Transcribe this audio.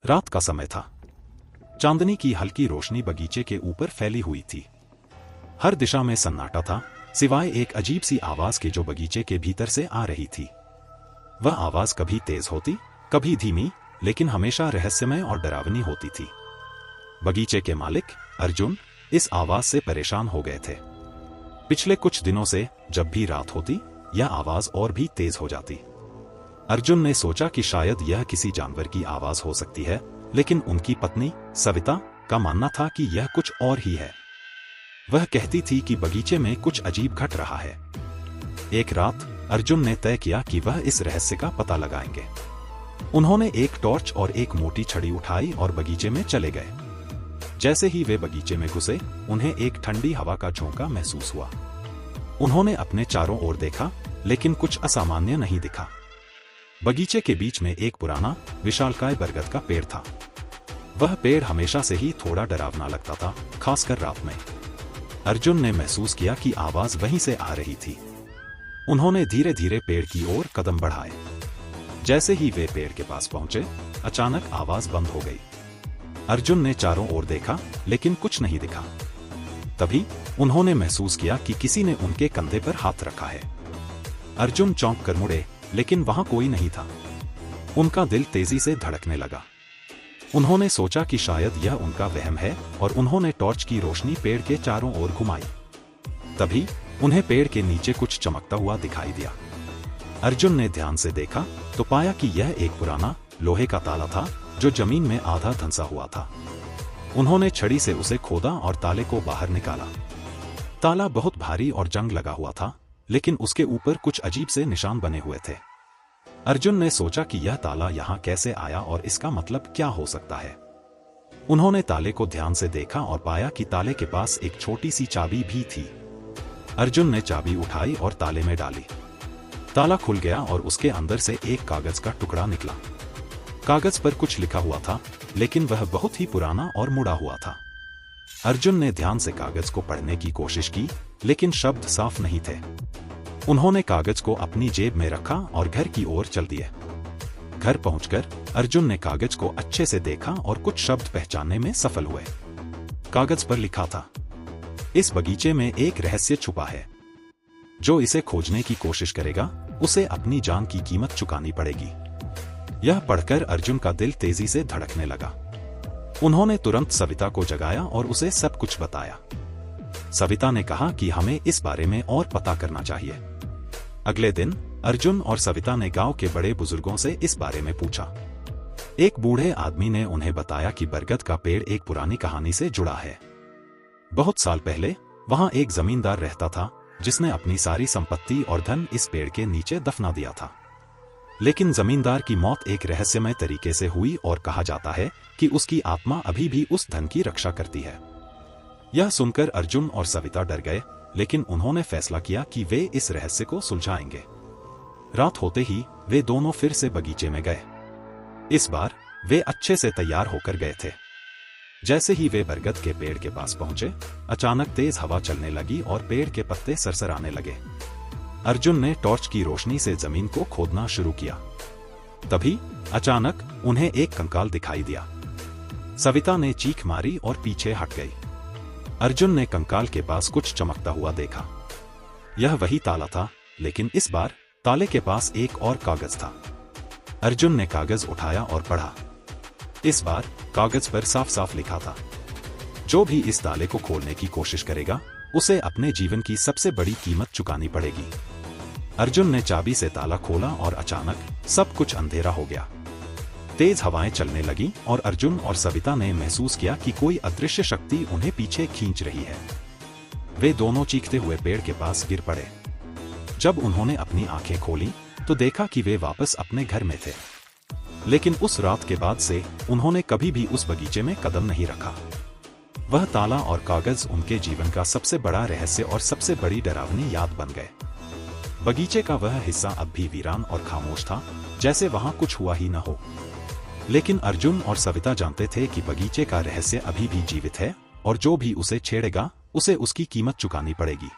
रात का समय था। चांदनी की हल्की रोशनी बगीचे के ऊपर फैली हुई थी। हर दिशा में सन्नाटा था, सिवाय एक अजीब सी आवाज के जो बगीचे के भीतर से आ रही थी। वह आवाज कभी तेज होती, कभी धीमी, लेकिन हमेशा रहस्यमय और डरावनी होती थी। बगीचे के मालिक अर्जुन इस आवाज से परेशान हो गए थे। पिछले कुछ दिनों से जब भी रात होती, यह आवाज और भी तेज हो जाती। अर्जुन ने सोचा कि शायद यह किसी जानवर की आवाज हो सकती है, लेकिन उनकी पत्नी सविता का मानना था कि यह कुछ और ही है। वह कहती थी कि बगीचे में कुछ अजीब घट रहा है। एक रात अर्जुन ने तय किया कि वह इस रहस्य का पता लगाएंगे। उन्होंने एक टॉर्च और एक मोटी छड़ी उठाई और बगीचे में चले गए। जैसे ही वे बगीचे में घुसे, उन्हें एक ठंडी हवा का झोंका महसूस हुआ। उन्होंने अपने चारों ओर देखा, लेकिन कुछ असामान्य नहीं दिखा। बगीचे के बीच में एक पुराना विशालकाय बरगद का पेड़ था। वह पेड़ हमेशा से ही थोड़ा डरावना लगता था, खासकर रात में। अर्जुन ने महसूस किया कि आवाज वहीं से आ रही थी। उन्होंने धीरे धीरे पेड़ की ओर कदम बढ़ाए। जैसे ही वे पेड़ के पास पहुंचे, अचानक आवाज बंद हो गई। अर्जुन ने चारों ओर देखा, लेकिन कुछ नहीं दिखा। तभी उन्होंने महसूस किया कि किसी ने उनके कंधे पर हाथ रखा है। अर्जुन चौंक कर मुड़े, लेकिन वहां कोई नहीं था। उनका दिल तेजी से धड़कने लगा। उन्होंने सोचा कि शायद यह उनका वहम है और उन्होंने टॉर्च की रोशनी पेड़ के चारों ओर घुमाई। तभी उन्हें पेड़ के नीचे कुछ चमकता हुआ दिखाई दिया। अर्जुन ने ध्यान से देखा तो पाया कि यह एक पुराना लोहे का ताला था जो जमीन में आधा धंसा हुआ था। उन्होंने छड़ी से उसे खोदा और ताले को बाहर निकाला। ताला बहुत भारी और जंग लगा हुआ था, लेकिन उसके ऊपर कुछ अजीब से निशान बने हुए थे। अर्जुन ने सोचा कि यह ताला यहाँ कैसे आया और इसका मतलब क्या हो सकता है। उन्होंने ताले को ध्यान से देखा और पाया कि ताले के पास एक छोटी सी चाबी भी थी। अर्जुन ने चाबी उठाई और ताले में डाली। ताला खुल गया और उसके अंदर से एक कागज का टुकड़ा निकला। कागज पर कुछ लिखा हुआ था, लेकिन वह बहुत ही पुराना और मुड़ा हुआ था। अर्जुन ने ध्यान से कागज को पढ़ने की कोशिश की, लेकिन शब्द साफ नहीं थे। उन्होंने कागज को अपनी जेब में रखा और घर की ओर चल दिए। घर पहुंचकर अर्जुन ने कागज को अच्छे से देखा और कुछ शब्द पहचानने में सफल हुए। कागज पर लिखा था, इस बगीचे में एक रहस्य छुपा है। जो इसे खोजने की कोशिश करेगा, उसे अपनी जान की कीमत चुकानी पड़ेगी। यह पढ़कर अर्जुन का दिल तेजी से धड़कने लगा। उन्होंने तुरंत सविता को जगाया और उसे सब कुछ बताया। सविता ने कहा कि हमें इस बारे में और पता करना चाहिए। अगले दिन अर्जुन और सविता ने गांव के बड़े बुजुर्गों से इस बारे में पूछा। एक बूढ़े आदमी ने उन्हें बताया कि बरगद का पेड़ एक पुरानी कहानी से जुड़ा है। बहुत साल पहले वहां एक जमींदार रहता था, जिसने अपनी सारी संपत्ति और धन इस पेड़ के नीचे दफना दिया था। लेकिन जमींदार की मौत एक रहस्यमय तरीके से हुई और कहा जाता है कि उसकी आत्मा अभी भी उस धन की रक्षा करती है। यह सुनकर अर्जुन और सविता डर गए, लेकिन उन्होंने फैसला किया कि वे इस रहस्य को सुलझाएंगे। रात होते ही वे दोनों फिर से बगीचे में गए। इस बार वे अच्छे से तैयार होकर गए थे। जैसे ही वे बरगद के पेड़ के पास पहुंचे, अचानक तेज हवा चलने लगी और पेड़ के पत्ते सरसराने लगे। अर्जुन ने टॉर्च की रोशनी से जमीन को खोदना शुरू किया। तभी अचानक उन्हें एक कंकाल दिखाई दिया। सविता ने चीख मारी और पीछे हट गई। अर्जुन ने कंकाल के पास कुछ चमकता हुआ देखा। यह वही ताला था, लेकिन इस बार ताले के पास एक और कागज था। अर्जुन ने कागज उठाया और पढ़ा। इस बार कागज पर साफ साफ लिखा था, जो भी इस ताले को खोलने की कोशिश करेगा, उसे अपने जीवन की सबसे बड़ी कीमत चुकानी पड़ेगी। अर्जुन ने चाबी से ताला खोला और अचानक सब कुछ अंधेरा हो गया। तेज हवाएं चलने लगीं और अर्जुन और सविता ने महसूस किया कि कोई अदृश्य शक्ति उन्हें पीछे खींच रही है। वे दोनों चीखते हुए पेड़ के पास गिर पड़े। जब उन्होंने अपनी आंखें खोली तो देखा कि वे वापस अपने घर में थे। लेकिन उस रात के बाद से उन्होंने कभी भी उस बगीचे में कदम नहीं रखा। वह ताला और कागज उनके जीवन का सबसे बड़ा रहस्य और सबसे बड़ी डरावनी याद बन गए। बगीचे का वह हिस्सा अब भी वीरान और खामोश था, जैसे वहां कुछ हुआ ही न हो। लेकिन अर्जुन और सविता जानते थे कि बगीचे का रहस्य अभी भी जीवित है और जो भी उसे छेड़ेगा, उसे उसकी कीमत चुकानी पड़ेगी।